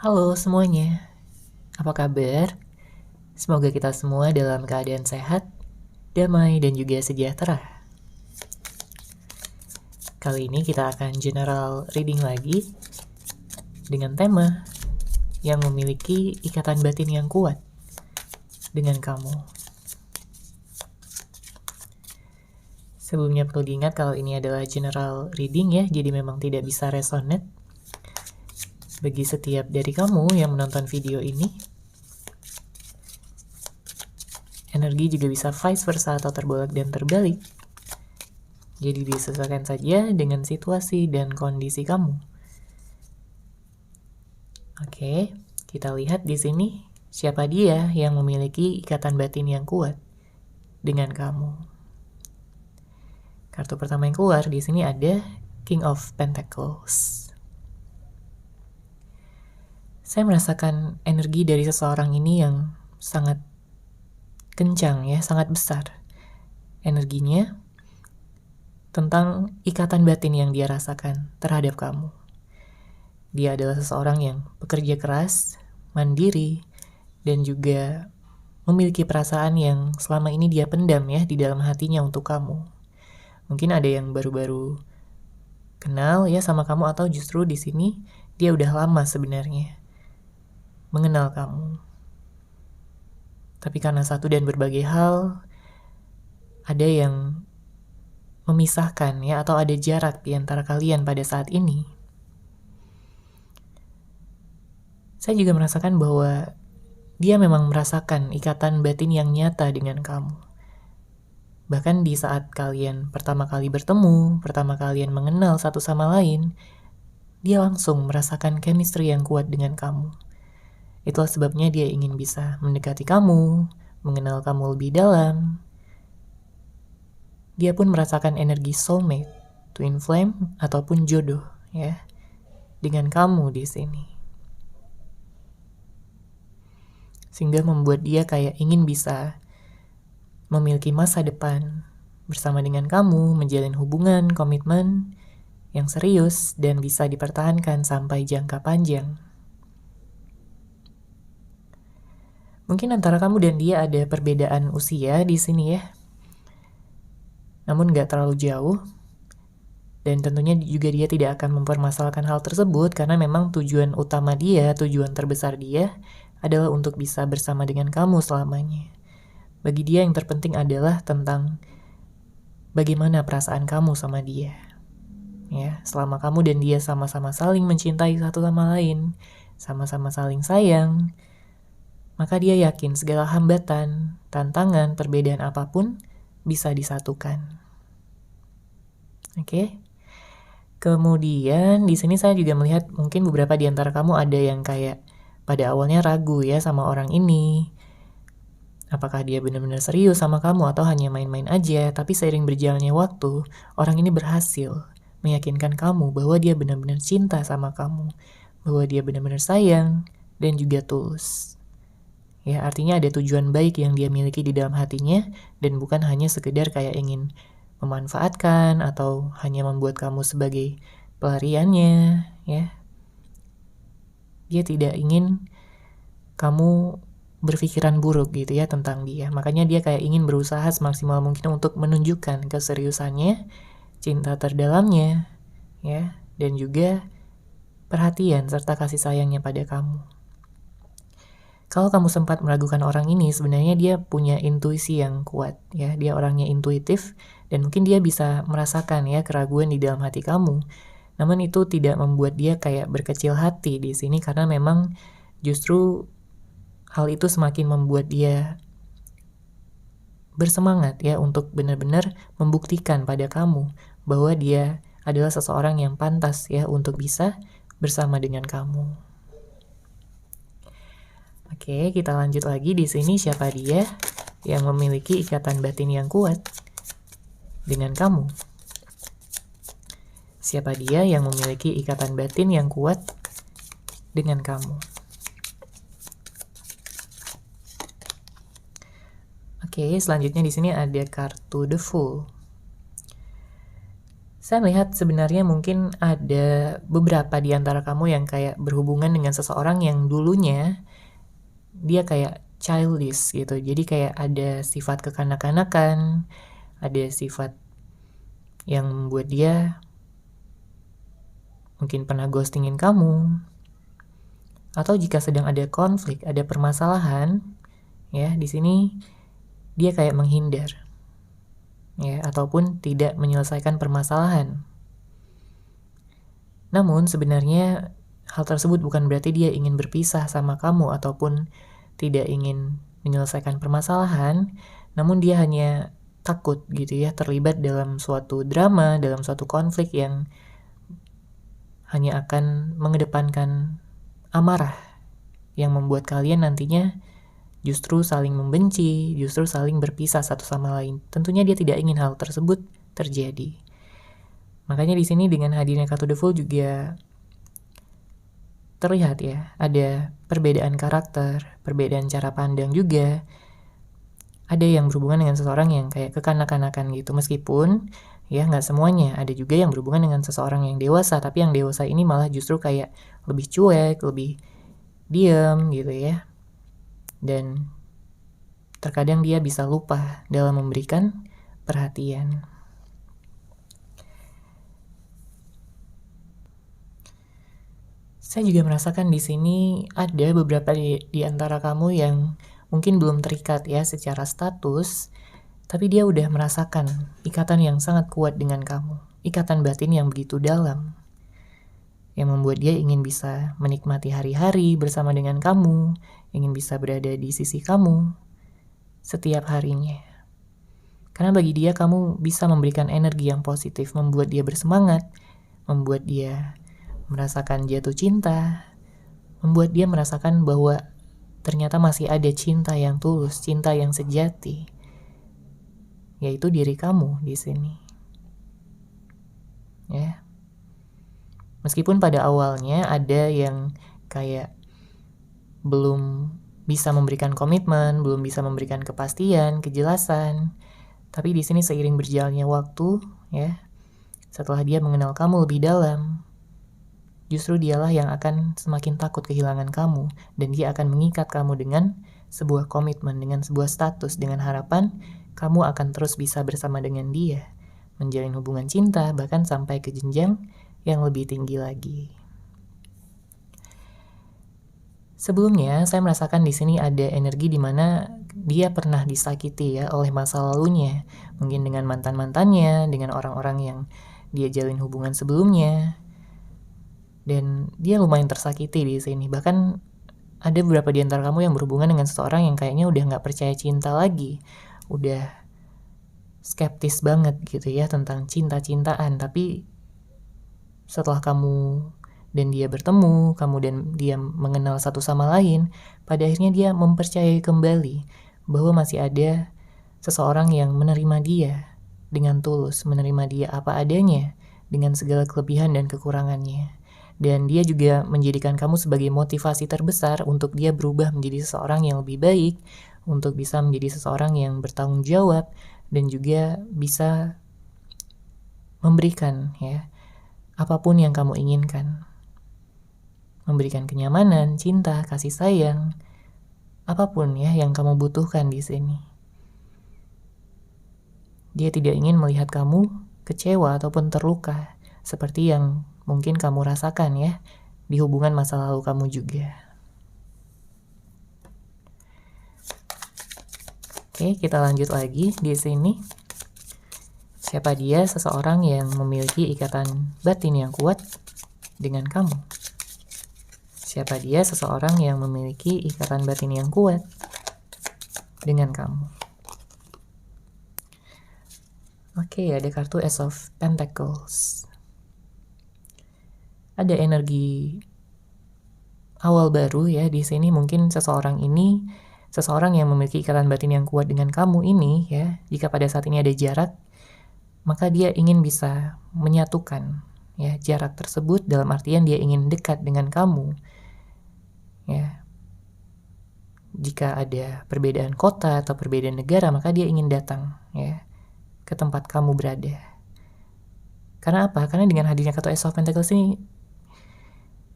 Halo semuanya, apa kabar? Semoga kita semua dalam keadaan sehat, damai, dan juga sejahtera. Kali ini kita akan general reading lagi dengan tema yang memiliki ikatan batin yang kuat dengan kamu. Sebelumnya perlu diingat kalau ini adalah general reading ya, jadi memang tidak bisa resonate bagi setiap dari kamu yang menonton video ini. Energi juga bisa vice versa atau terbolak dan terbalik. Jadi disesuaikan saja dengan situasi dan kondisi kamu. Oke, kita lihat di sini siapa dia yang memiliki ikatan batin yang kuat dengan kamu. Kartu pertama yang keluar di sini ada King of Pentacles. Saya merasakan energi dari seseorang ini yang sangat kencang ya, sangat besar energinya tentang ikatan batin yang dia rasakan terhadap kamu. Dia adalah seseorang yang bekerja keras, mandiri, dan juga memiliki perasaan yang selama ini dia pendam ya di dalam hatinya untuk kamu. Mungkin ada yang baru-baru kenal ya sama kamu, atau justru di sini dia udah lama sebenarnya mengenal kamu. Tapi karena satu dan berbagai hal, ada yang memisahkan ya, atau ada jarak di antara kalian pada saat ini. Saya juga merasakan bahwa dia memang merasakan ikatan batin yang nyata dengan kamu. Bahkan di saat kalian pertama kali bertemu, pertama kalian mengenal satu sama lain, dia langsung merasakan chemistry yang kuat dengan kamu. Itulah sebabnya dia ingin bisa mendekati kamu, mengenal kamu lebih dalam. Dia pun merasakan energi soulmate, twin flame, ataupun jodoh ya dengan kamu di sini. Sehingga membuat dia kayak ingin bisa memiliki masa depan bersama dengan kamu, menjalin hubungan, komitmen yang serius dan bisa dipertahankan sampai jangka panjang. Mungkin antara kamu dan dia ada perbedaan usia di sini ya, namun nggak terlalu jauh. Dan tentunya juga dia tidak akan mempermasalahkan hal tersebut karena memang tujuan utama dia, tujuan terbesar dia adalah untuk bisa bersama dengan kamu selamanya. Bagi dia yang terpenting adalah tentang bagaimana perasaan kamu sama dia. Ya, selama kamu dan dia sama-sama saling mencintai satu sama lain, sama-sama saling sayang, maka dia yakin segala hambatan, tantangan, perbedaan apapun bisa disatukan. Oke? Kemudian di sini saya juga melihat mungkin beberapa di antara kamu ada yang kayak pada awalnya ragu ya sama orang ini. Apakah dia benar-benar serius sama kamu atau hanya main-main aja, tapi seiring berjalannya waktu, orang ini berhasil meyakinkan kamu bahwa dia benar-benar cinta sama kamu, bahwa dia benar-benar sayang dan juga tulus. Ya, artinya ada tujuan baik yang dia miliki di dalam hatinya dan bukan hanya sekedar kayak ingin memanfaatkan atau hanya membuat kamu sebagai pelariannya, ya. Dia tidak ingin kamu berpikiran buruk gitu ya tentang dia. Makanya dia kayak ingin berusaha semaksimal mungkin untuk menunjukkan keseriusannya, cinta terdalamnya, ya, dan juga perhatian serta kasih sayangnya pada kamu. Kalau kamu sempat meragukan orang ini, sebenarnya dia punya intuisi yang kuat, ya. Dia orangnya intuitif, dan mungkin dia bisa merasakan ya keraguan di dalam hati kamu. Namun itu tidak membuat dia kayak berkecil hati di sini, karena memang justru hal itu semakin membuat dia bersemangat ya untuk benar-benar membuktikan pada kamu bahwa dia adalah seseorang yang pantas ya untuk bisa bersama dengan kamu. Oke, kita lanjut lagi di sini. Siapa dia yang memiliki ikatan batin yang kuat dengan kamu? Siapa dia yang memiliki ikatan batin yang kuat dengan kamu? Oke, selanjutnya di sini ada kartu The Fool. Saya melihat sebenarnya mungkin ada beberapa di antara kamu yang kayak berhubungan dengan seseorang yang dulunya dia kayak childish gitu. Jadi kayak ada sifat kekanak-kanakan, ada sifat yang membuat dia mungkin pernah ghostingin kamu. Atau jika sedang ada konflik, ada permasalahan, ya, di sini dia kayak menghindar. Ya, ataupun tidak menyelesaikan permasalahan. Namun sebenarnya hal tersebut bukan berarti dia ingin berpisah sama kamu ataupun tidak ingin menyelesaikan permasalahan, namun dia hanya takut gitu ya terlibat dalam suatu drama, dalam suatu konflik yang hanya akan mengedepankan amarah yang membuat kalian nantinya justru saling membenci, justru saling berpisah satu sama lain. Tentunya dia tidak ingin hal tersebut terjadi. Makanya di sini dengan hadirnya Kartu The Fool juga terlihat ya, ada perbedaan karakter, perbedaan cara pandang juga. Ada yang berhubungan dengan seseorang yang kayak kekanak-kanakan gitu, meskipun ya nggak semuanya. Ada juga yang berhubungan dengan seseorang yang dewasa, tapi yang dewasa ini malah justru kayak lebih cuek, lebih diam gitu ya. Dan terkadang dia bisa lupa dalam memberikan perhatian. Saya juga merasakan di sini ada beberapa di antara kamu yang mungkin belum terikat ya secara status, tapi dia udah merasakan ikatan yang sangat kuat dengan kamu. Ikatan batin yang begitu dalam, yang membuat dia ingin bisa menikmati hari-hari bersama dengan kamu, ingin bisa berada di sisi kamu setiap harinya. Karena bagi dia kamu bisa memberikan energi yang positif, membuat dia bersemangat, membuat dia merasakan jatuh cinta, membuat dia merasakan bahwa ternyata masih ada cinta yang tulus, cinta yang sejati, yaitu diri kamu di sini. Ya. Meskipun pada awalnya ada yang kayak belum bisa memberikan komitmen, belum bisa memberikan kepastian, kejelasan, tapi di sini seiring berjalannya waktu, ya, setelah dia mengenal kamu lebih dalam, justru dialah yang akan semakin takut kehilangan kamu, dan dia akan mengikat kamu dengan sebuah komitmen, dengan sebuah status, dengan harapan kamu akan terus bisa bersama dengan dia, menjalin hubungan cinta, bahkan sampai ke jenjang yang lebih tinggi lagi. Sebelumnya, saya merasakan di sini ada energi di mana dia pernah disakiti ya oleh masa lalunya, mungkin dengan mantan-mantannya, dengan orang-orang yang dia jalin hubungan sebelumnya. Dan dia lumayan tersakiti di sini. Bahkan ada beberapa di antara kamu yang berhubungan dengan seseorang yang kayaknya udah nggak percaya cinta lagi, udah skeptis banget gitu ya tentang cinta-cintaan. Tapi setelah kamu dan dia bertemu, kamu dan dia mengenal satu sama lain, pada akhirnya dia mempercayai kembali bahwa masih ada seseorang yang menerima dia dengan tulus, menerima dia apa adanya dengan segala kelebihan dan kekurangannya. Dan dia juga menjadikan kamu sebagai motivasi terbesar untuk dia berubah menjadi seseorang yang lebih baik, untuk bisa menjadi seseorang yang bertanggung jawab, dan juga bisa memberikan ya apapun yang kamu inginkan. Memberikan kenyamanan, cinta, kasih sayang, apapun ya yang kamu butuhkan di sini. Dia tidak ingin melihat kamu kecewa ataupun terluka, seperti yang mungkin kamu rasakan ya di hubungan masa lalu kamu juga. Oke, kita lanjut lagi di sini. Siapa dia? Seseorang yang memiliki ikatan batin yang kuat dengan kamu. Siapa dia? Seseorang yang memiliki ikatan batin yang kuat dengan kamu. Oke, ada kartu Ace of Pentacles. Ada energi awal baru ya di sini. Mungkin seseorang yang memiliki ikatan batin yang kuat dengan kamu ini ya, jika pada saat ini ada jarak, maka dia ingin bisa menyatukan ya jarak tersebut, dalam artian dia ingin dekat dengan kamu ya. Jika ada perbedaan kota atau perbedaan negara, maka dia ingin datang ya ke tempat kamu berada. Karena apa? Karena dengan hadirnya kartu Ace of Pentacles ini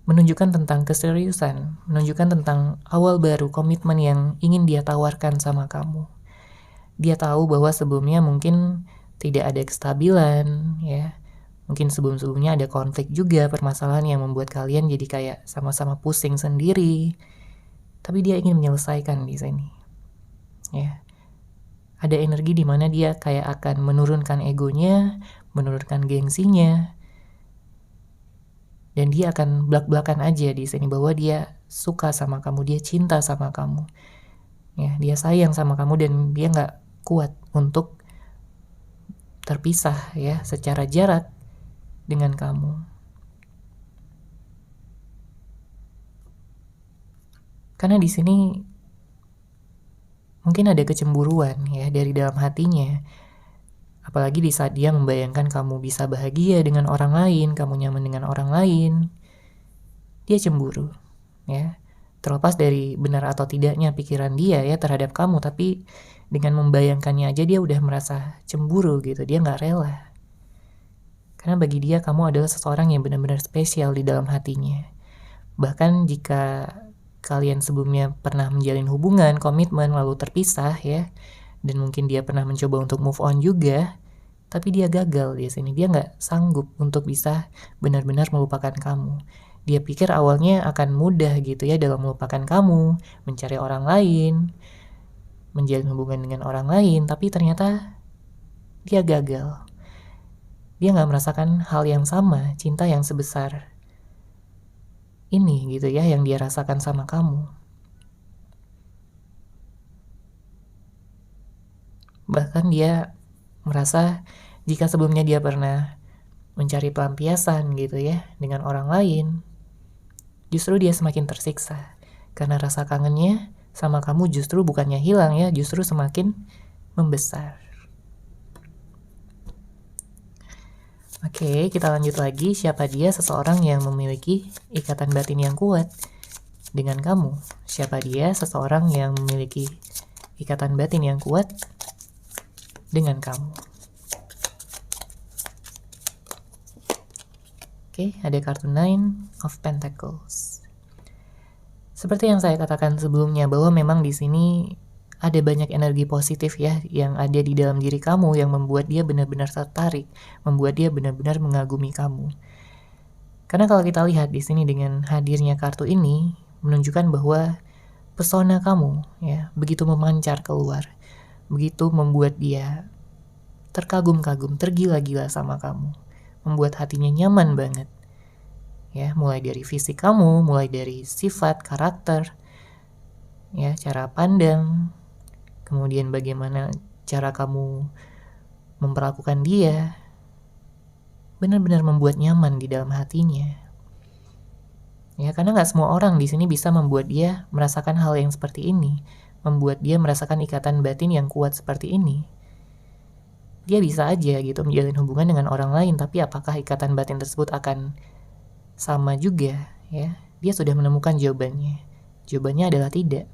menunjukkan tentang keseriusan, menunjukkan tentang awal baru, komitmen yang ingin dia tawarkan sama kamu. Dia tahu bahwa sebelumnya mungkin tidak ada kestabilan, ya. Mungkin sebelum-sebelumnya ada konflik juga, permasalahan yang membuat kalian jadi kayak sama-sama pusing sendiri. Tapi dia ingin menyelesaikan di sini. Ya. Ada energi di mana dia kayak akan menurunkan egonya, menurunkan gengsinya. Dan dia akan belak-belakan aja di sini bahwa dia suka sama kamu, dia cinta sama kamu. Ya, dia sayang sama kamu dan dia nggak kuat untuk terpisah ya secara jarak dengan kamu. Karena di sini mungkin ada kecemburuan ya dari dalam hatinya. Apalagi di saat dia membayangkan kamu bisa bahagia dengan orang lain, kamu nyaman dengan orang lain. Dia cemburu ya. Terlepas dari benar atau tidaknya pikiran dia ya terhadap kamu, tapi dengan membayangkannya aja dia udah merasa cemburu gitu, dia nggak rela. Karena bagi dia kamu adalah seseorang yang benar-benar spesial di dalam hatinya. Bahkan jika kalian sebelumnya pernah menjalin hubungan, komitmen, lalu terpisah ya, dan mungkin dia pernah mencoba untuk move on juga, tapi dia gagal di sini. Dia nggak sanggup untuk bisa benar-benar melupakan kamu. Dia pikir awalnya akan mudah gitu ya dalam melupakan kamu, mencari orang lain, menjalin hubungan dengan orang lain, tapi ternyata dia gagal. Dia nggak merasakan hal yang sama, cinta yang sebesar ini gitu ya, yang dia rasakan sama kamu. Bahkan dia merasa jika sebelumnya dia pernah mencari pelampiasan gitu ya dengan orang lain, justru dia semakin tersiksa. Karena rasa kangennya sama kamu justru bukannya hilang ya, justru semakin membesar. Oke, kita lanjut lagi. Siapa dia? Seseorang yang memiliki ikatan batin yang kuat dengan kamu. Siapa dia? Seseorang yang memiliki ikatan batin yang kuat dengan kamu. Oke, ada kartu Nine of Pentacles. Seperti yang saya katakan sebelumnya, bahwa memang di sini ada banyak energi positif ya yang ada di dalam diri kamu yang membuat dia benar-benar tertarik, membuat dia benar-benar mengagumi kamu. Karena kalau kita lihat di sini dengan hadirnya kartu ini menunjukkan bahwa pesona kamu ya begitu memancar keluar, begitu membuat dia terkagum-kagum, tergila-gila sama kamu, membuat hatinya nyaman banget. Ya, mulai dari fisik kamu, mulai dari sifat, karakter, ya, cara pandang, kemudian bagaimana cara kamu memperlakukan dia, benar-benar membuat nyaman di dalam hatinya. Ya, karena nggak semua orang di sini bisa membuat dia merasakan hal yang seperti ini, membuat dia merasakan ikatan batin yang kuat seperti ini. Dia bisa aja gitu menjalin hubungan dengan orang lain, tapi apakah ikatan batin tersebut akan sama juga? Ya, dia sudah menemukan jawabannya. Jawabannya adalah tidak.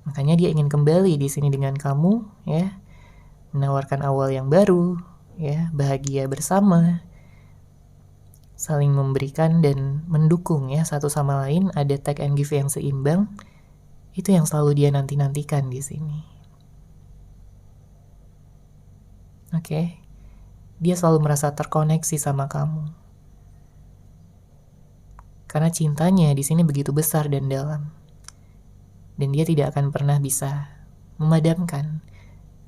Makanya dia ingin kembali di sini dengan kamu, ya, menawarkan awal yang baru, ya, bahagia bersama, saling memberikan dan mendukung ya satu sama lain, ada take and give yang seimbang. Itu yang selalu dia nanti-nantikan di sini. Oke. Dia selalu merasa terkoneksi sama kamu. Karena cintanya di sini begitu besar dan dalam. Dan dia tidak akan pernah bisa memadamkan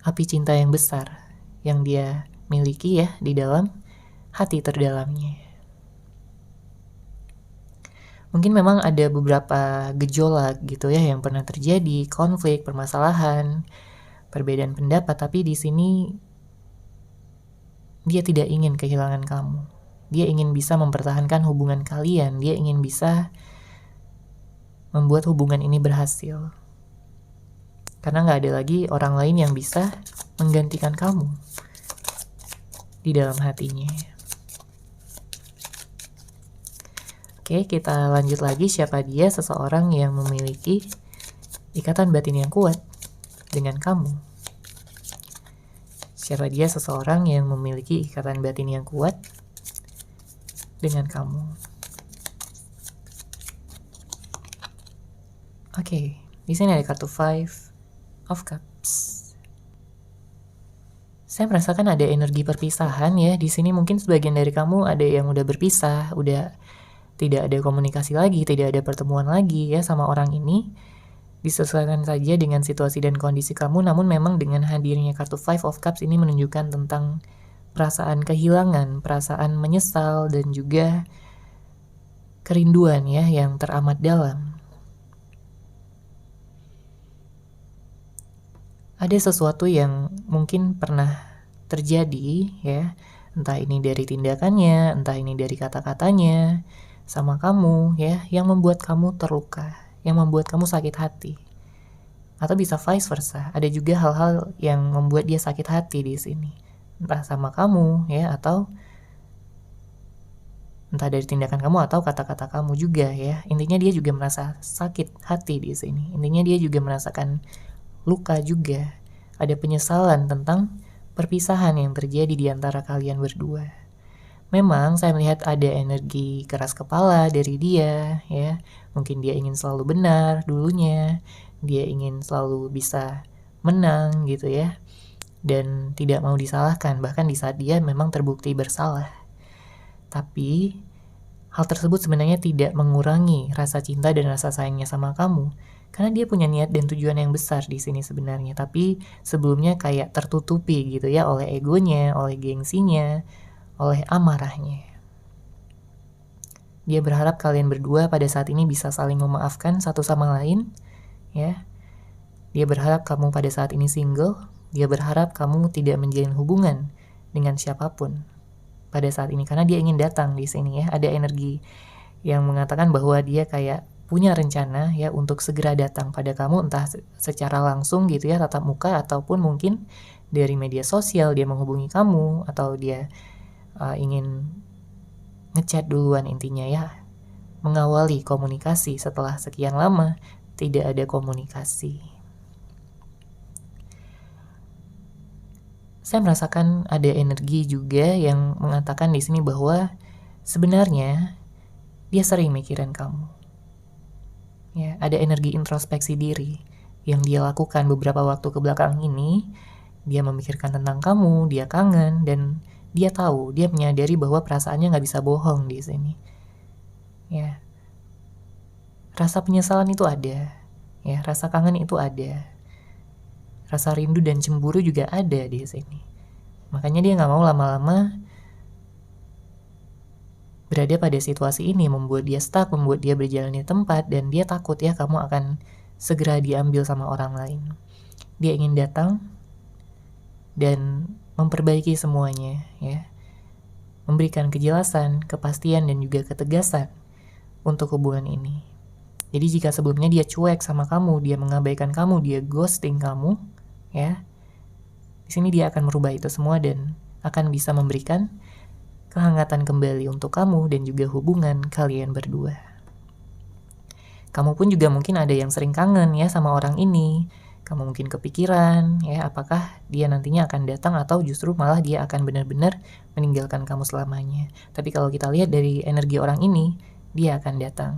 api cinta yang besar yang dia miliki ya di dalam hati terdalamnya. Mungkin memang ada beberapa gejolak gitu ya yang pernah terjadi, konflik, permasalahan, perbedaan pendapat, tapi di sini dia tidak ingin kehilangan kamu. Dia ingin bisa mempertahankan hubungan kalian, dia ingin bisa membuat hubungan ini berhasil. Karena gak ada lagi orang lain yang bisa menggantikan kamu di dalam hatinya. Oke, kita lanjut lagi. Siapa dia? Seseorang yang memiliki ikatan batin yang kuat dengan kamu. Siapa dia seseorang yang memiliki ikatan batin yang kuat dengan kamu. Oke, di sini ada kartu Five of Cups. Saya merasakan ada energi perpisahan ya. Di sini mungkin sebagian dari kamu ada yang udah berpisah, udah tidak ada komunikasi lagi, tidak ada pertemuan lagi ya sama orang ini. Disesuaikan saja dengan situasi dan kondisi kamu, namun memang dengan hadirnya kartu Five of Cups ini menunjukkan tentang perasaan kehilangan, perasaan menyesal, dan juga kerinduan ya yang teramat dalam. Ada sesuatu yang mungkin pernah terjadi ya, entah ini dari tindakannya, entah ini dari kata-katanya sama kamu ya, yang membuat kamu terluka, yang membuat kamu sakit hati. Atau bisa vice versa, ada juga hal-hal yang membuat dia sakit hati di sini, entah sama kamu ya, atau entah dari tindakan kamu atau kata-kata kamu juga ya. Intinya dia juga merasa sakit hati di sini. Intinya dia juga merasakan luka juga. Ada penyesalan tentang perpisahan yang terjadi di antara kalian berdua. Memang saya melihat ada energi keras kepala dari dia ya. Mungkin dia ingin selalu benar dulunya. Dia ingin selalu bisa menang gitu ya. Dan tidak mau disalahkan, bahkan di saat dia memang terbukti bersalah. Tapi hal tersebut sebenarnya tidak mengurangi rasa cinta dan rasa sayangnya sama kamu. Karena dia punya niat dan tujuan yang besar di sini sebenarnya. Tapi sebelumnya kayak tertutupi gitu ya oleh egonya, oleh gengsinya, oleh amarahnya. Dia berharap kalian berdua pada saat ini bisa saling memaafkan satu sama lain. Ya. Dia berharap kamu pada saat ini single. Dia berharap kamu tidak menjalin hubungan dengan siapapun pada saat ini. Karena dia ingin datang di sini ya. Ada energi yang mengatakan bahwa dia kayak punya rencana ya untuk segera datang pada kamu, entah secara langsung gitu ya, tatap muka, ataupun mungkin dari media sosial dia menghubungi kamu, atau dia ingin ngechat duluan, intinya ya mengawali komunikasi setelah sekian lama tidak ada komunikasi. Saya merasakan ada energi juga yang mengatakan di sini bahwa sebenarnya dia sering mikirin kamu. Ya, ada energi introspeksi diri yang dia lakukan beberapa waktu ke belakang ini. Dia memikirkan tentang kamu, dia kangen, dan dia tahu, dia menyadari bahwa perasaannya nggak bisa bohong di sini. Ya, rasa penyesalan itu ada, ya, rasa kangen itu ada, rasa rindu dan cemburu juga ada di sini. Makanya dia nggak mau lama-lama berada pada situasi ini, membuat dia stuck, membuat dia berjalan di tempat, dan dia takut ya kamu akan segera diambil sama orang lain. Dia ingin datang dan memperbaiki semuanya ya, memberikan kejelasan, kepastian, dan juga ketegasan untuk hubungan ini. Jadi jika sebelumnya dia cuek sama kamu, dia mengabaikan kamu, dia ghosting kamu ya, di sini dia akan merubah itu semua dan akan bisa memberikan kehangatan kembali untuk kamu dan juga hubungan kalian berdua. Kamu pun juga mungkin ada yang sering kangen ya sama orang ini. Kamu mungkin kepikiran ya, apakah dia nantinya akan datang atau justru malah dia akan benar-benar meninggalkan kamu selamanya. Tapi kalau kita lihat dari energi orang ini, dia akan datang.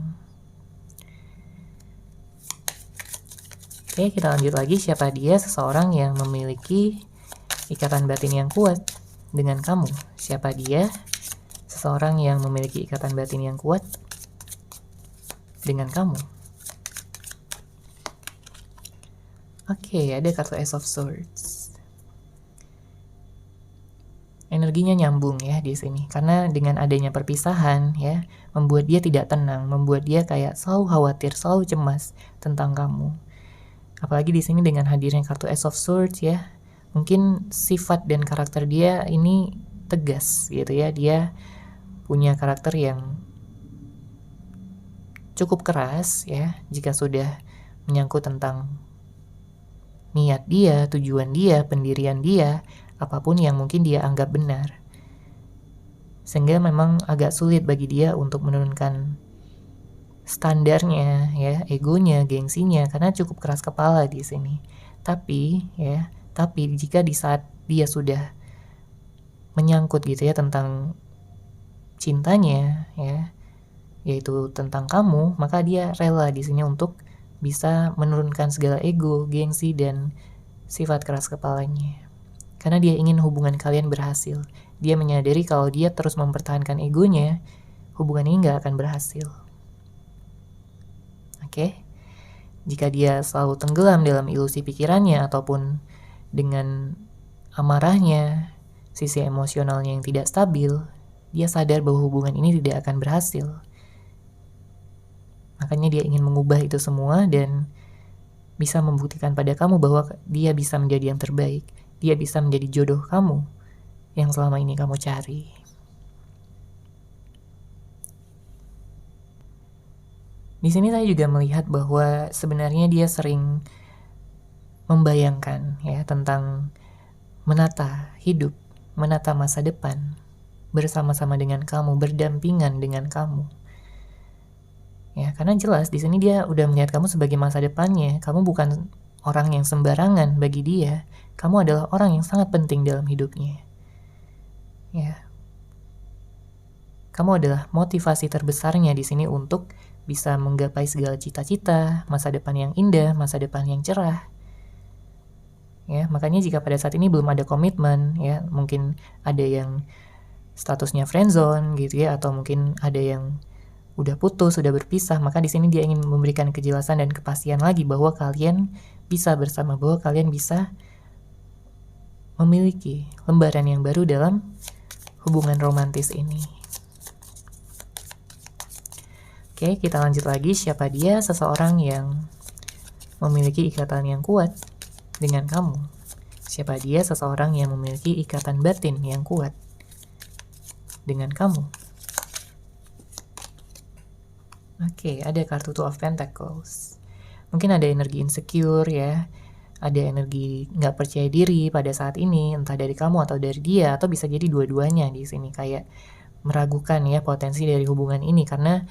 Oke, kita lanjut lagi. Siapa dia? Seseorang yang memiliki ikatan batin yang kuat dengan kamu. Siapa dia? Seseorang yang memiliki ikatan batin yang kuat dengan kamu. Oke, ada kartu Ace of Swords. Energinya nyambung ya di sini, karena dengan adanya perpisahan ya, membuat dia tidak tenang, membuat dia kayak selalu khawatir, selalu cemas tentang kamu. Apalagi di sini dengan hadirnya kartu Ace of Swords ya, mungkin sifat dan karakter dia ini tegas gitu ya. Dia punya karakter yang cukup keras ya, jika sudah menyangkut tentang niat dia, tujuan dia, pendirian dia, apapun yang mungkin dia anggap benar. Sehingga memang agak sulit bagi dia untuk menurunkan standarnya ya, egonya, gengsinya, karena cukup keras kepala di sini. Tapi jika di saat dia sudah menyangkut gitu ya tentang cintanya ya, yaitu tentang kamu, maka dia rela di sini untuk bisa menurunkan segala ego, gengsi, dan sifat keras kepalanya. Karena dia ingin hubungan kalian berhasil. Dia menyadari kalau dia terus mempertahankan egonya, hubungan ini gak akan berhasil. Oke? Jika dia selalu tenggelam dalam ilusi pikirannya ataupun dengan amarahnya, sisi emosionalnya yang tidak stabil, dia sadar bahwa hubungan ini tidak akan berhasil. Makanya dia ingin mengubah itu semua dan bisa membuktikan pada kamu bahwa dia bisa menjadi yang terbaik. Dia bisa menjadi jodoh kamu yang selama ini kamu cari. Di sini saya juga melihat bahwa sebenarnya dia sering membayangkan ya tentang menata hidup, menata masa depan bersama-sama dengan kamu, berdampingan dengan kamu. Ya, karena jelas di sini dia udah melihat kamu sebagai masa depannya. Kamu bukan orang yang sembarangan bagi dia. Kamu adalah orang yang sangat penting dalam hidupnya. Ya. Kamu adalah motivasi terbesarnya di sini untuk bisa menggapai segala cita-cita, masa depan yang indah, masa depan yang cerah. Ya, makanya jika pada saat ini belum ada komitmen, ya, mungkin ada yang statusnya friendzone gitu ya, atau mungkin ada yang udah putus, sudah berpisah, maka di sini dia ingin memberikan kejelasan dan kepastian lagi bahwa kalian bisa bersama, bahwa kalian bisa memiliki lembaran yang baru dalam hubungan romantis ini. Oke, kita lanjut lagi. Siapa dia? Seseorang yang memiliki ikatan yang kuat dengan kamu. Siapa dia? Seseorang yang memiliki ikatan batin yang kuat dengan kamu. Oke, ada kartu Two of Pentacles. Mungkin ada energi insecure ya, ada energi nggak percaya diri pada saat ini, entah dari kamu atau dari dia, atau bisa jadi dua-duanya di sini, kayak meragukan ya potensi dari hubungan ini karena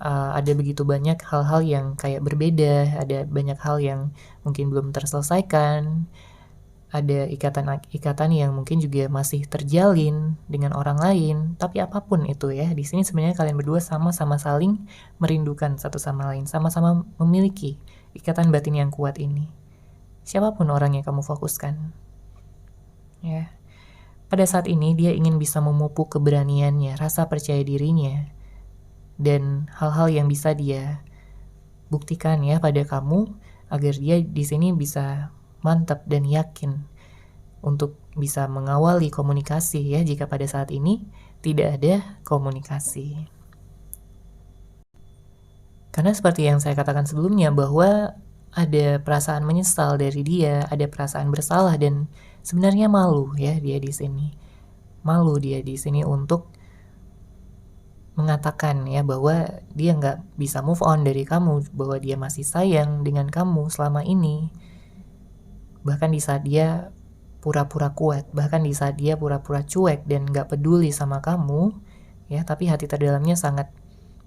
ada begitu banyak hal-hal yang kayak berbeda, ada banyak hal yang mungkin belum terselesaikan, ada ikatan yang mungkin juga masih terjalin dengan orang lain. Tapi apapun itu ya, di sini sebenarnya kalian berdua sama-sama saling merindukan satu sama lain, sama-sama memiliki ikatan batin yang kuat ini. Siapapun orang yang kamu fokuskan, ya. Pada saat ini dia ingin bisa memupuk keberaniannya, rasa percaya dirinya, dan hal-hal yang bisa dia buktikan ya pada kamu agar dia di sini bisa mantap dan yakin untuk bisa mengawali komunikasi ya jika pada saat ini tidak ada komunikasi. Karena seperti yang saya katakan sebelumnya bahwa ada perasaan menyesal dari dia, ada perasaan bersalah dan sebenarnya malu ya dia di sini. Malu dia di sini untuk mengatakan ya bahwa dia nggak bisa move on dari kamu, bahwa dia masih sayang dengan kamu selama ini. Bahkan di saat dia pura-pura kuat, bahkan di saat dia pura-pura cuek dan nggak peduli sama kamu, ya, tapi hati terdalamnya sangat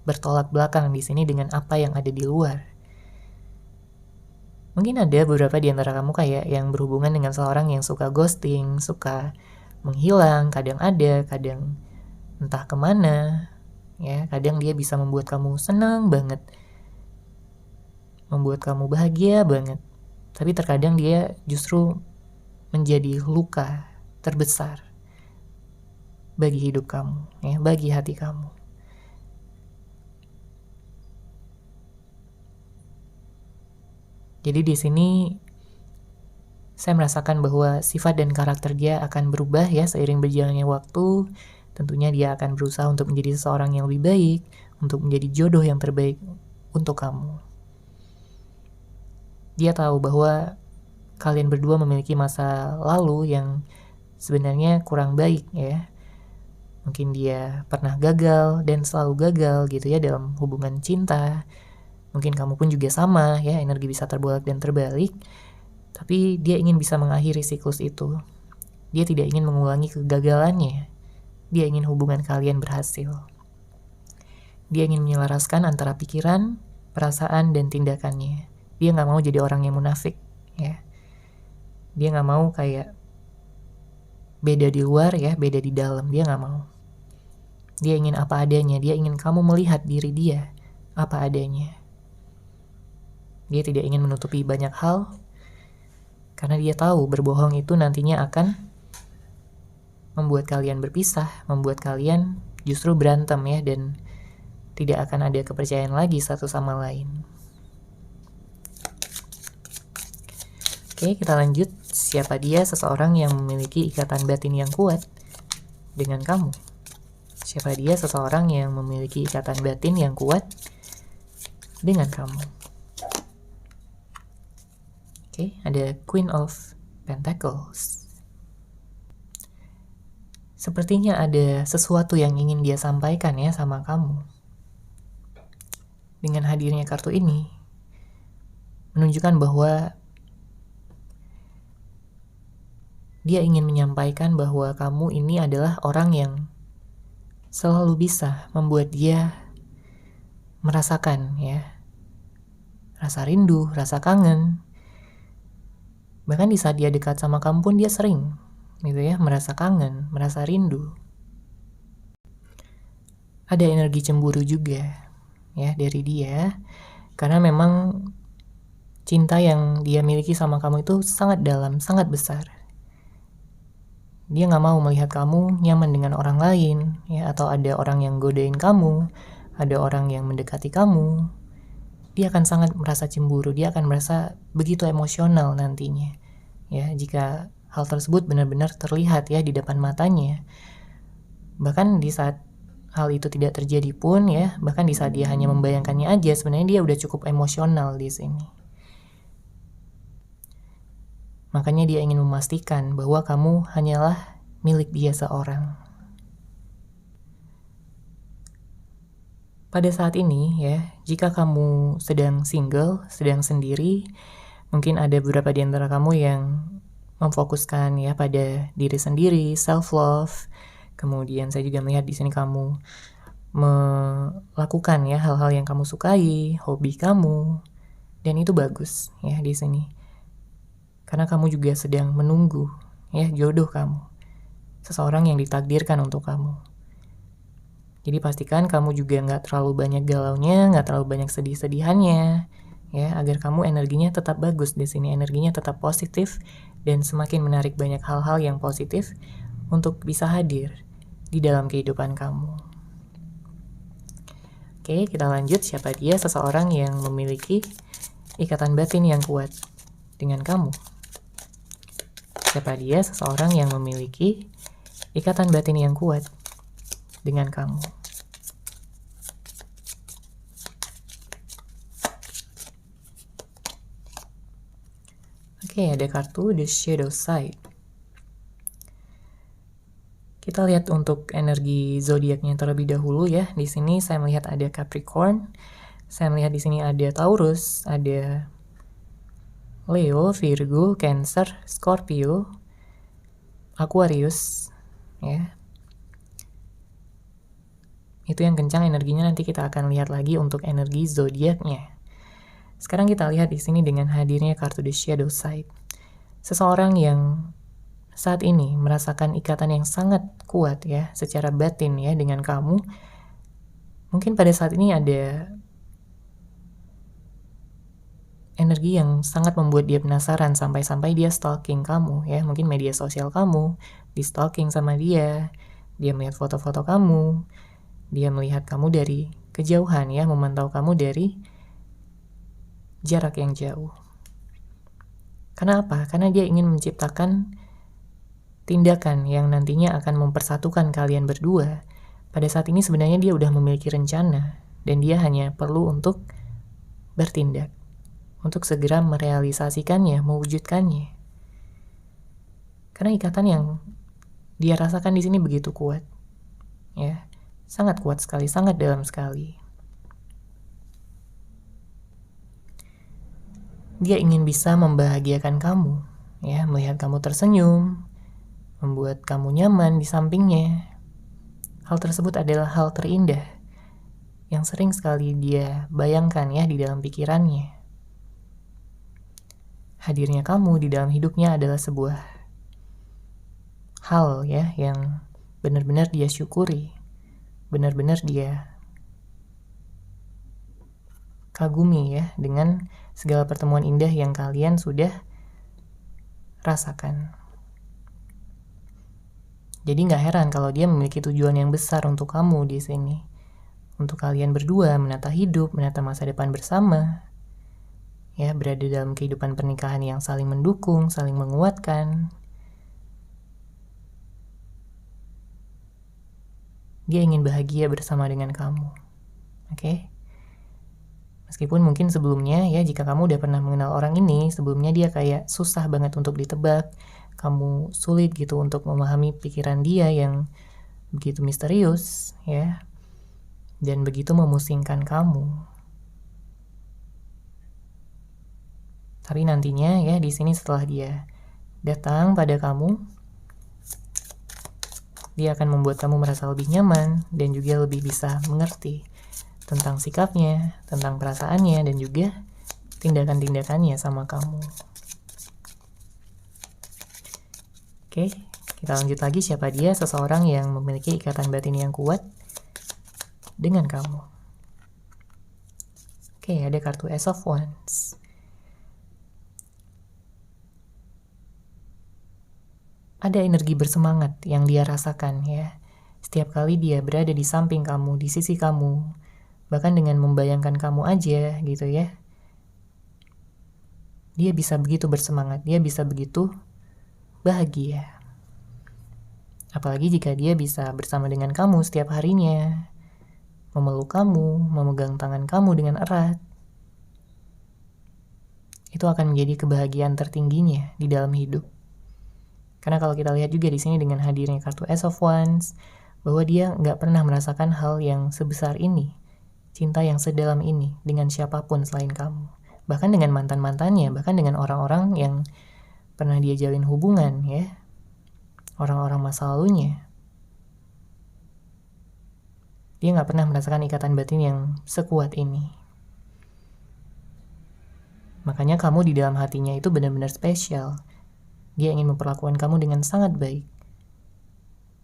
bertolak belakang di sini dengan apa yang ada di luar. Mungkin ada beberapa di antara kamu kayak yang berhubungan dengan seorang yang suka ghosting, suka menghilang, kadang ada, kadang entah kemana. Ya, kadang dia bisa membuat kamu senang banget, membuat kamu bahagia banget, tapi terkadang dia justru menjadi luka terbesar bagi hidup kamu, ya, bagi hati kamu. Jadi di sini saya merasakan bahwa sifat dan karakter dia akan berubah ya seiring berjalannya waktu. Tentunya dia akan berusaha untuk menjadi seseorang yang lebih baik, untuk menjadi jodoh yang terbaik untuk kamu. Dia tahu bahwa kalian berdua memiliki masa lalu yang sebenarnya kurang baik ya. Mungkin dia pernah gagal dan selalu gagal gitu ya dalam hubungan cinta. Mungkin kamu pun juga sama ya, energi bisa terbolak dan terbalik. Tapi dia ingin bisa mengakhiri siklus itu. Dia tidak ingin mengulangi kegagalannya. Dia ingin hubungan kalian berhasil. Dia ingin menyelaraskan antara pikiran, perasaan, dan tindakannya. Dia gak mau jadi orang yang munafik. Ya. Dia gak mau kayak beda di luar ya, beda di dalam. Dia nggak mau. Dia ingin apa adanya. Dia ingin kamu melihat diri dia apa adanya. Dia tidak ingin menutupi banyak hal, karena dia tahu berbohong itu nantinya akan membuat kalian berpisah, membuat kalian justru berantem ya, dan tidak akan ada kepercayaan lagi satu sama lain. Oke, kita lanjut. Siapa dia? Seseorang yang memiliki ikatan batin yang kuat dengan kamu. Siapa dia? Seseorang yang memiliki ikatan batin yang kuat dengan kamu. Oke, ada Queen of Pentacles. Sepertinya ada sesuatu yang ingin dia sampaikan ya sama kamu. Dengan hadirnya kartu ini menunjukkan bahwa dia ingin menyampaikan bahwa kamu ini adalah orang yang selalu bisa membuat dia merasakan ya, rasa rindu, rasa kangen. Bahkan di saat dia dekat sama kamu pun dia sering gitu ya, merasa kangen, merasa rindu. Ada energi cemburu juga ya dari dia, karena memang cinta yang dia miliki sama kamu itu sangat dalam, sangat besar. Dia gak mau melihat kamu nyaman dengan orang lain ya, atau ada orang yang godain kamu, ada orang yang mendekati kamu. Dia akan sangat merasa cemburu, dia akan merasa begitu emosional nantinya ya, jika hal tersebut benar-benar terlihat ya di depan matanya. Bahkan di saat hal itu tidak terjadi pun ya, bahkan di saat dia hanya membayangkannya aja, sebenarnya dia udah cukup emosional di sini. Makanya dia ingin memastikan bahwa kamu hanyalah milik dia seorang. Pada saat ini ya, jika kamu sedang single, sedang sendiri, mungkin ada beberapa di antara kamu yang memfokuskan ya pada diri sendiri, self love. Kemudian saya juga melihat di sini kamu melakukan ya hal-hal yang kamu sukai, hobi kamu, dan itu bagus ya di sini. Karena kamu juga sedang menunggu ya jodoh kamu, seseorang yang ditakdirkan untuk kamu. Jadi pastikan kamu juga nggak terlalu banyak galaunya, nggak terlalu banyak sedih-sedihannya, ya, agar kamu energinya tetap bagus di sini, energinya tetap positif dan semakin menarik banyak hal-hal yang positif untuk bisa hadir di dalam kehidupan kamu. Oke, kita lanjut. Siapa dia? Seseorang yang memiliki ikatan batin yang kuat dengan kamu. Siapa dia? Seseorang yang memiliki ikatan batin yang kuat dengan kamu. Oke, ada kartu The Shadow Side. Kita lihat untuk energi zodiaknya terlebih dahulu ya. Di sini saya melihat ada Capricorn. Saya melihat di sini ada Taurus, ada Leo, Virgo, Cancer, Scorpio, Aquarius, ya. Itu yang kencang energinya, nanti kita akan lihat lagi untuk energi zodiaknya. Sekarang kita lihat di sini dengan hadirnya kartu The Shadow Side. Seseorang yang saat ini merasakan ikatan yang sangat kuat ya, secara batin ya dengan kamu. Mungkin pada saat ini ada energi yang sangat membuat dia penasaran sampai-sampai dia stalking kamu ya. Mungkin media sosial kamu di stalking sama dia. Dia melihat foto-foto kamu. Dia melihat kamu dari kejauhan ya, memantau kamu dari jarak yang jauh. Karena apa? Karena dia ingin menciptakan tindakan yang nantinya akan mempersatukan kalian berdua. Pada saat ini sebenarnya dia udah memiliki rencana dan dia hanya perlu untuk bertindak, untuk segera merealisasikannya, mewujudkannya. Karena ikatan yang dia rasakan di sini begitu kuat. Ya, sangat kuat sekali, sangat dalam sekali. Dia ingin bisa membahagiakan kamu, ya, melihat kamu tersenyum, membuat kamu nyaman di sampingnya. Hal tersebut adalah hal terindah yang sering sekali dia bayangkan ya di dalam pikirannya. Hadirnya kamu di dalam hidupnya adalah sebuah hal ya yang benar-benar dia syukuri, benar-benar dia kagumi ya dengan segala pertemuan indah yang kalian sudah rasakan. Jadi nggak heran kalau dia memiliki tujuan yang besar untuk kamu di sini. Untuk kalian berdua menata hidup, menata masa depan bersama. Ya, berada dalam kehidupan pernikahan yang saling mendukung, saling menguatkan. Dia ingin bahagia bersama dengan kamu. Oke? Meskipun mungkin sebelumnya ya, jika kamu udah pernah mengenal orang ini, sebelumnya dia kayak susah banget untuk ditebak. Kamu sulit gitu untuk memahami pikiran dia yang begitu misterius ya, dan begitu memusingkan kamu. Tapi nantinya ya di sini setelah dia datang pada kamu, dia akan membuat kamu merasa lebih nyaman dan juga lebih bisa mengerti tentang sikapnya, tentang perasaannya, dan juga tindakan-tindakannya sama kamu. Oke, kita lanjut lagi. Siapa dia? Seseorang yang memiliki ikatan batin yang kuat dengan kamu. Oke, ada kartu Ace of Wands. Ada energi bersemangat yang dia rasakan ya. Setiap kali dia berada di samping kamu, di sisi kamu, bahkan dengan membayangkan kamu aja gitu ya, dia bisa begitu bersemangat, dia bisa begitu bahagia. Apalagi jika dia bisa bersama dengan kamu setiap harinya, memeluk kamu, memegang tangan kamu dengan erat. Itu akan menjadi kebahagiaan tertingginya di dalam hidup. Karena kalau kita lihat juga di sini dengan hadirnya kartu Ace of Wands, bahwa dia nggak pernah merasakan hal yang sebesar ini, cinta yang sedalam ini dengan siapapun selain kamu. Bahkan dengan mantan-mantannya, bahkan dengan orang-orang yang pernah dia jalin hubungan ya, orang-orang masa lalunya. Dia nggak pernah merasakan ikatan batin yang sekuat ini. Makanya kamu di dalam hatinya itu benar-benar spesial. Dia ingin memperlakukan kamu dengan sangat baik.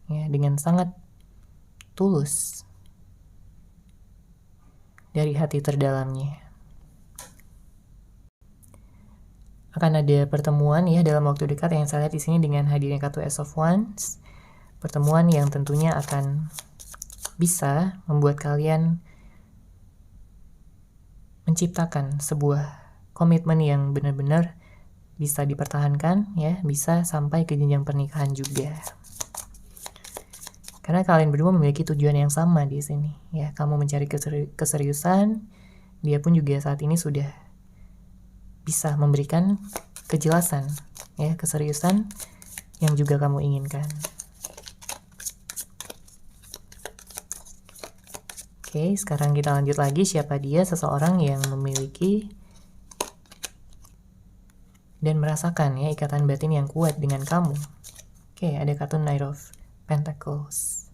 Ya, dengan sangat tulus. Dari hati terdalamnya. Akan ada pertemuan ya dalam waktu dekat yang saya lihat di sini dengan hadirnya kartu Ace of Wands. Pertemuan yang tentunya akan bisa membuat kalian menciptakan sebuah komitmen yang benar-benar bisa dipertahankan ya, bisa sampai ke jenjang pernikahan juga. Karena kalian berdua memiliki tujuan yang sama di sini ya. Kamu mencari keseriusan, dia pun juga saat ini sudah bisa memberikan kejelasan ya, keseriusan yang juga kamu inginkan. Oke, sekarang kita lanjut lagi. Siapa dia? Seseorang yang memiliki dan merasakan ya ikatan batin yang kuat dengan kamu. Oke, ada kartu Knight of Pentacles.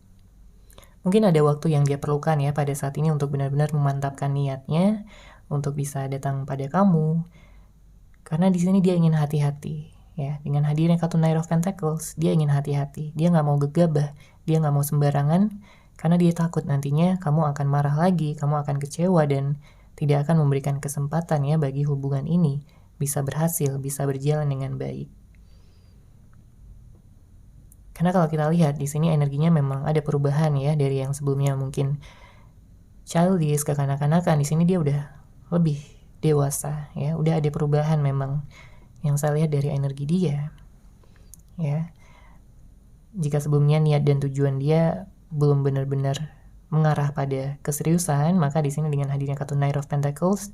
Mungkin ada waktu yang dia perlukan ya pada saat ini untuk benar-benar memantapkan niatnya untuk bisa datang pada kamu. Karena di sini dia ingin hati-hati ya. Dengan hadirnya kartu Knight of Pentacles, dia ingin hati-hati. Dia nggak mau gegabah, dia nggak mau sembarangan, karena dia takut nantinya kamu akan marah lagi, kamu akan kecewa dan tidak akan memberikan kesempatan ya bagi hubungan ini bisa berhasil, bisa berjalan dengan baik. Karena kalau kita lihat di sini energinya memang ada perubahan ya dari yang sebelumnya mungkin childish, kekanak-kanakan. Di sini dia udah lebih dewasa ya, udah ada perubahan memang yang saya lihat dari energi dia ya. Jika sebelumnya niat dan tujuan dia belum benar-benar mengarah pada keseriusan, maka di sini dengan hadirnya kartu Knight of Pentacles,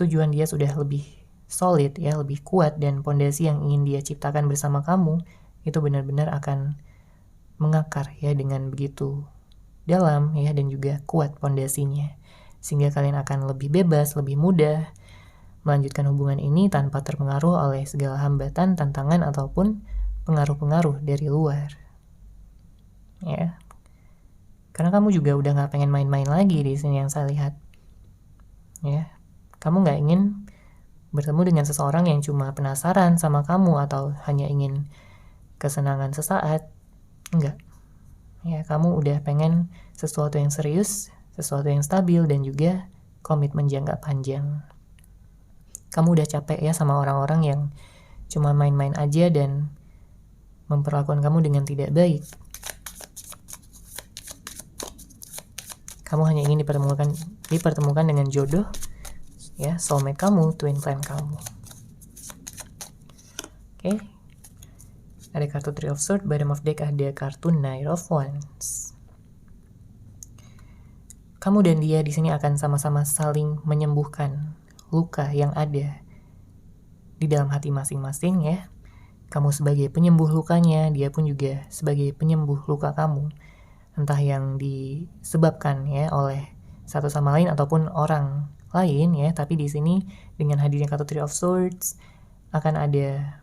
tujuan dia sudah lebih solid ya, lebih kuat, dan pondasi yang ingin dia ciptakan bersama kamu itu benar-benar akan mengakar ya dengan begitu dalam ya, dan juga kuat pondasinya, sehingga kalian akan lebih bebas, lebih mudah melanjutkan hubungan ini tanpa terpengaruh oleh segala hambatan, tantangan, ataupun pengaruh-pengaruh dari luar ya. Karena kamu juga udah gak pengen main-main lagi di sini yang saya lihat ya. Kamu gak ingin bertemu dengan seseorang yang cuma penasaran sama kamu atau hanya ingin kesenangan sesaat. Enggak. Ya, kamu udah pengen sesuatu yang serius, sesuatu yang stabil, dan juga komitmen jangka panjang. Kamu udah capek ya sama orang-orang yang cuma main-main aja dan memperlakukan kamu dengan tidak baik. Kamu hanya ingin dipertemukan dengan jodoh, ya, soulmate kamu, twin flame kamu. Oke. Ada kartu Three of Swords, bottom of deck ada kartu Knight of Wands. Kamu dan dia di sini akan sama-sama saling menyembuhkan luka yang ada di dalam hati masing-masing ya. Kamu sebagai penyembuh lukanya, dia pun juga sebagai penyembuh luka kamu. Entah yang disebabkan ya oleh satu sama lain ataupun orang lain ya, tapi di sini dengan hadirnya kartu Three of Swords akan ada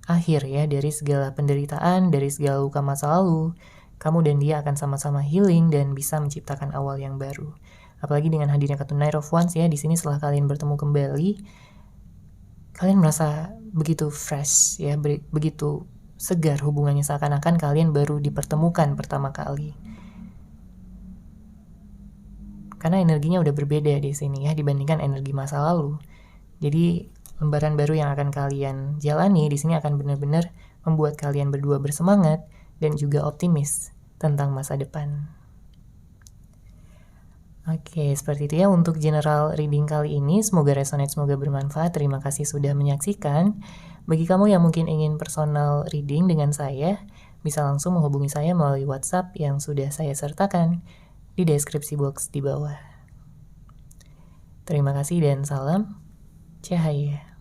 akhir ya dari segala penderitaan, dari segala luka masa lalu. Kamu dan dia akan sama-sama healing dan bisa menciptakan awal yang baru. Apalagi dengan hadirnya kartu Knight of Wands ya, di sini setelah kalian bertemu kembali, kalian merasa begitu fresh ya, begitu segar hubungannya, seakan-akan kalian baru dipertemukan pertama kali. Karena energinya udah berbeda di sini ya dibandingkan energi masa lalu. Jadi lembaran baru yang akan kalian jalani di sini akan benar-benar membuat kalian berdua bersemangat dan juga optimis tentang masa depan. Oke, seperti itu ya untuk general reading kali ini. Semoga resonate, semoga bermanfaat. Terima kasih sudah menyaksikan. Bagi kamu yang mungkin ingin personal reading dengan saya, bisa langsung menghubungi saya melalui WhatsApp yang sudah saya sertakan di deskripsi box di bawah. Terima kasih dan salam cahaya.